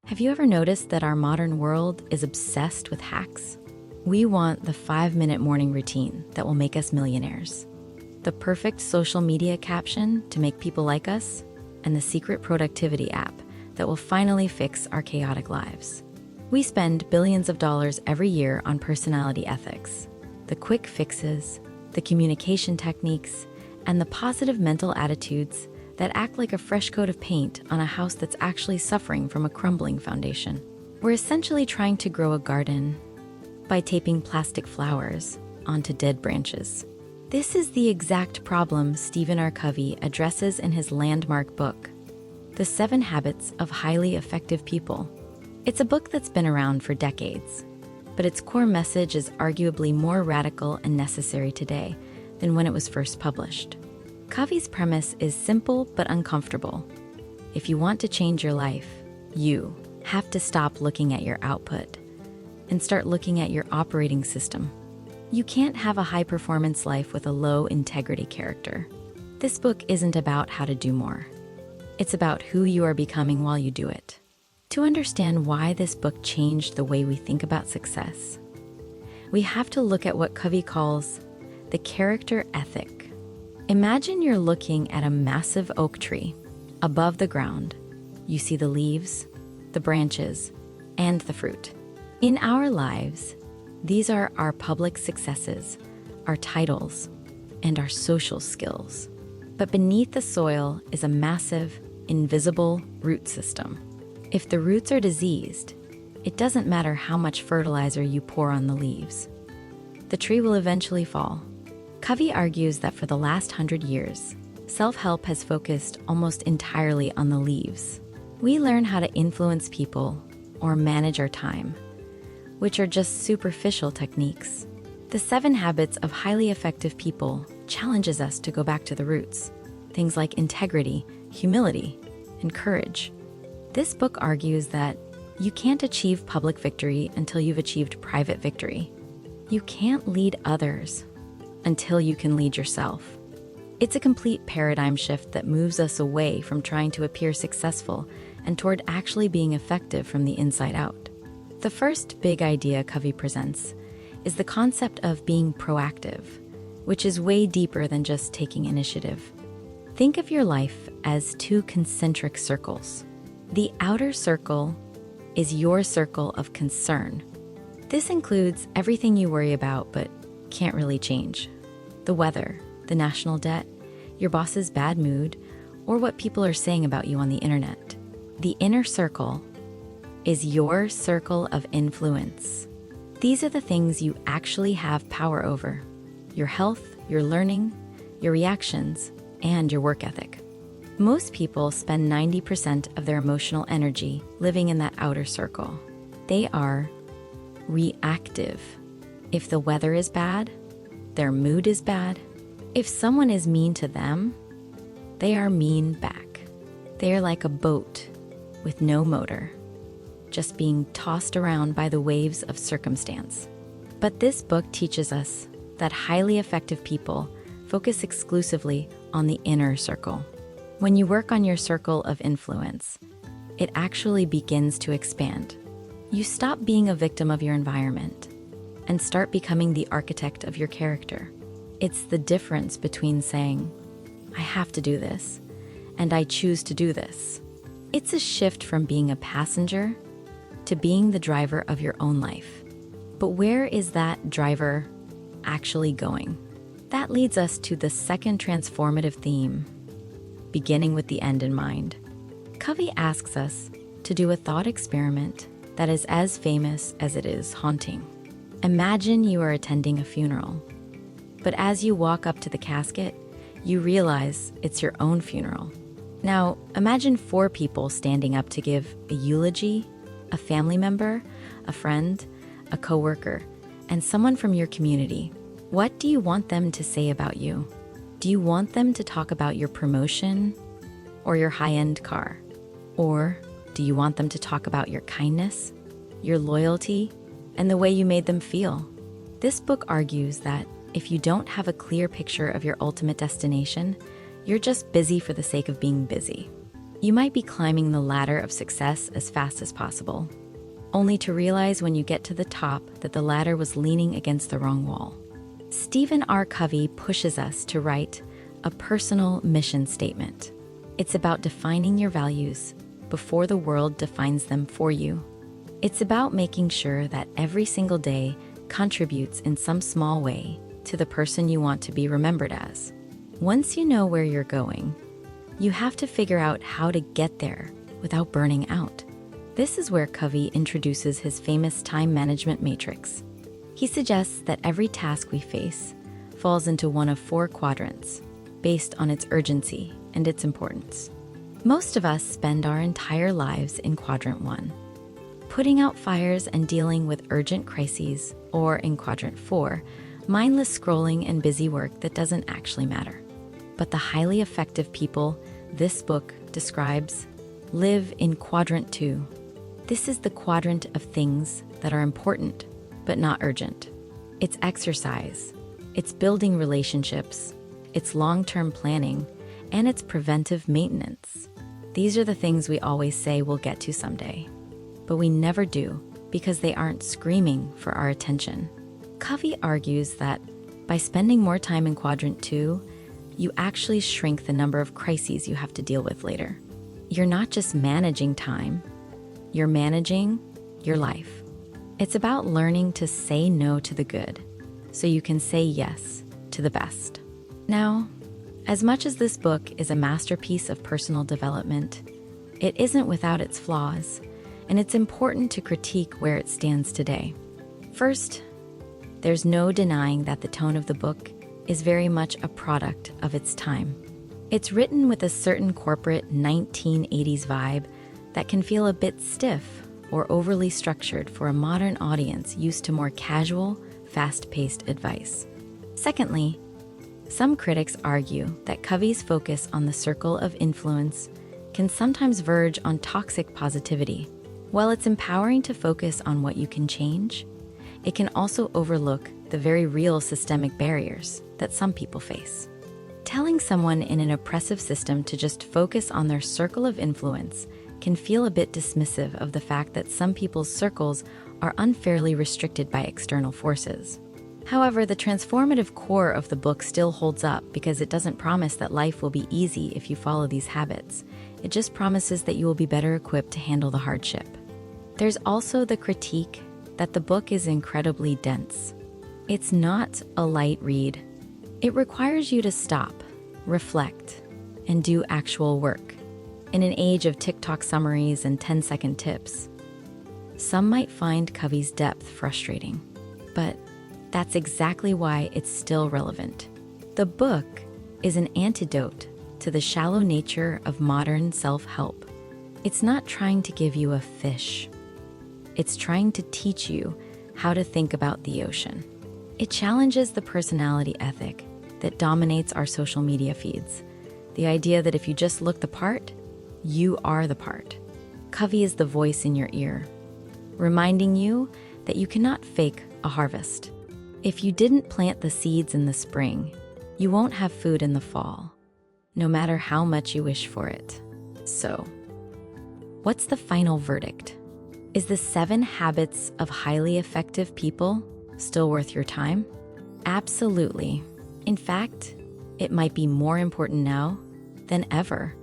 Have you ever noticed that our modern world is obsessed with hacks? We want the 5-minute morning routine that will make us millionaires, the perfect social media caption to make people like us, and the secret productivity app that will finally fix our chaotic lives. We spend billions of dollars every year on personality ethics, the quick fixes, the communication techniques, and the positive mental attitudes that act like a fresh coat of paint on a house that's actually suffering from a crumbling foundation. We're essentially trying to grow a garden by taping plastic flowers onto dead branches. This is the exact problem Stephen R. Covey addresses in his landmark book, The 7 Habits of Highly Effective People. It's a book that's been around for decades, but its core message is arguably more radical and necessary today than when it was first published. Covey's premise is simple but uncomfortable. If you want to change your life, you have to stop looking at your output and start looking at your operating system. You can't have a high-performance life with a low-integrity character. This book isn't about how to do more. It's about who you are becoming while you do it. To understand why this book changed the way we think about success, we have to look at what Covey calls the character ethic. Imagine you're looking at a massive oak tree. Above the ground, you see the leaves, the branches, and the fruit. In our lives, these are our public successes, our titles, and our social skills. But beneath the soil is a massive, invisible root system. If the roots are diseased, it doesn't matter how much fertilizer you pour on the leaves. The tree will eventually fall. Covey argues that for the last 100 years, self-help has focused almost entirely on the leaves. We learn how to influence people or manage our time, which are just superficial techniques. The 7 Habits of Highly Effective People challenges us to go back to the roots, things like integrity, humility, and courage. This book argues that you can't achieve public victory until you've achieved private victory. You can't lead others until you can lead yourself. It's a complete paradigm shift that moves us away from trying to appear successful and toward actually being effective from the inside out. The first big idea Covey presents is the concept of being proactive, which is way deeper than just taking initiative. Think of your life as 2 concentric circles. The outer circle is your circle of concern. This includes everything you worry about but can't really change. The weather, the national debt, your boss's bad mood, or what people are saying about you on the internet. The inner circle is your circle of influence. These are the things you actually have power over: your health, your learning, your reactions, and your work ethic. Most people spend 90% of their emotional energy living in that outer circle. They are reactive. If the weather is bad, their mood is bad. If someone is mean to them, they are mean back. They are like a boat with no motor, just being tossed around by the waves of circumstance. But this book teaches us that highly effective people focus exclusively on the inner circle. When you work on your circle of influence, it actually begins to expand. You stop being a victim of your environment and start becoming the architect of your character. It's the difference between saying, "I have to do this," and "I choose to do this." It's a shift from being a passenger to being the driver of your own life. But where is that driver actually going? That leads us to the second transformative theme, beginning with the end in mind. Covey asks us to do a thought experiment that is as famous as it is haunting. Imagine you are attending a funeral, but as you walk up to the casket, you realize it's your own funeral. Now, imagine 4 people standing up to give a eulogy: a family member, a friend, a coworker, and someone from your community. What do you want them to say about you? Do you want them to talk about your promotion or your high-end car? Or do you want them to talk about your kindness, your loyalty, and the way you made them feel? This book argues that if you don't have a clear picture of your ultimate destination, you're just busy for the sake of being busy. You might be climbing the ladder of success as fast as possible, only to realize when you get to the top that the ladder was leaning against the wrong wall. Stephen R. Covey pushes us to write a personal mission statement. It's about defining your values before the world defines them for you. It's about making sure that every single day contributes in some small way to the person you want to be remembered as. Once you know where you're going, you have to figure out how to get there without burning out. This is where Covey introduces his famous time management matrix. He suggests that every task we face falls into one of 4 quadrants based on its urgency and its importance. Most of us spend our entire lives in quadrant 1, putting out fires and dealing with urgent crises, or in quadrant 4, mindless scrolling and busy work that doesn't actually matter. But the highly effective people this book describes live in quadrant 2. This is the quadrant of things that are important but not urgent. It's exercise, it's building relationships, it's long-term planning, and it's preventive maintenance. These are the things we always say we'll get to someday, but we never do because they aren't screaming for our attention. Covey argues that by spending more time in quadrant 2, you actually shrink the number of crises you have to deal with later. You're not just managing time, you're managing your life. It's about learning to say no to the good so you can say yes to the best. Now, as much as this book is a masterpiece of personal development, it isn't without its flaws, and it's important to critique where it stands today. First, there's no denying that the tone of the book is very much a product of its time. It's written with a certain corporate 1980s vibe that can feel a bit stiff or overly structured for a modern audience used to more casual, fast-paced advice. Secondly, some critics argue that Covey's focus on the circle of influence can sometimes verge on toxic positivity. While it's empowering to focus on what you can change, it can also overlook the very real systemic barriers that some people face. Telling someone in an oppressive system to just focus on their circle of influence can feel a bit dismissive of the fact that some people's circles are unfairly restricted by external forces. However, the transformative core of the book still holds up because it doesn't promise that life will be easy if you follow these habits. It just promises that you will be better equipped to handle the hardship. There's also the critique that the book is incredibly dense. It's not a light read. It requires you to stop, reflect, and do actual work. In an age of TikTok summaries and 10-second tips, some might find Covey's depth frustrating, but that's exactly why it's still relevant. The book is an antidote to the shallow nature of modern self-help. It's not trying to give you a fish. It's trying to teach you how to think about the ocean. It challenges the personality ethic that dominates our social media feeds. The idea that if you just look the part, you are the part. Covey is the voice in your ear, reminding you that you cannot fake a harvest. If you didn't plant the seeds in the spring, you won't have food in the fall, no matter how much you wish for it. So, what's the final verdict? Is the 7 Habits of Highly Effective People still worth your time? Absolutely. In fact, it might be more important now than ever.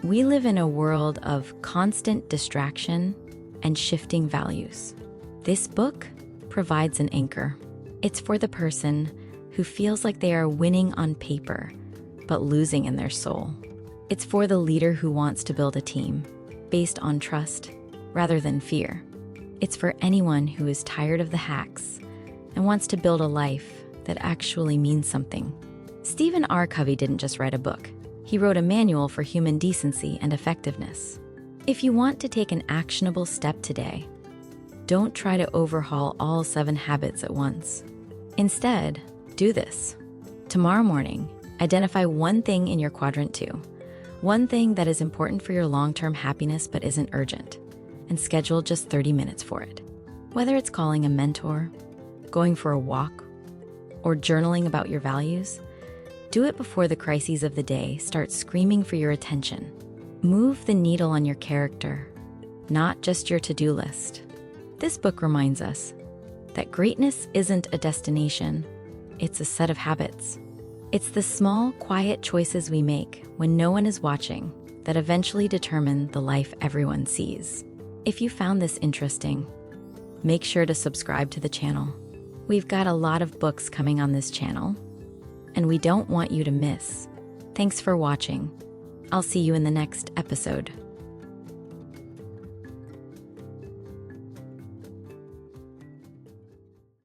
We live in a world of constant distraction and shifting values. This book provides an anchor. It's for the person who feels like they are winning on paper, but losing in their soul. It's for the leader who wants to build a team based on trust rather than fear. It's for anyone who is tired of the hacks and wants to build a life that actually means something. Stephen R. Covey didn't just write a book. He wrote a manual for human decency and effectiveness. If you want to take an actionable step today, don't try to overhaul all 7 habits at once. Instead, do this. Tomorrow morning, identify one thing in your quadrant 2, one thing that is important for your long-term happiness but isn't urgent, and schedule just 30 minutes for it. Whether it's calling a mentor, going for a walk, or journaling about your values, do it before the crises of the day start screaming for your attention. Move the needle on your character, not just your to-do list. This book reminds us that greatness isn't a destination, it's a set of habits. It's the small, quiet choices we make when no one is watching that eventually determine the life everyone sees. If you found this interesting, make sure to subscribe to the channel. We've got a lot of books coming on this channel, and we don't want you to miss. Thanks for watching. I'll see you in the next episode.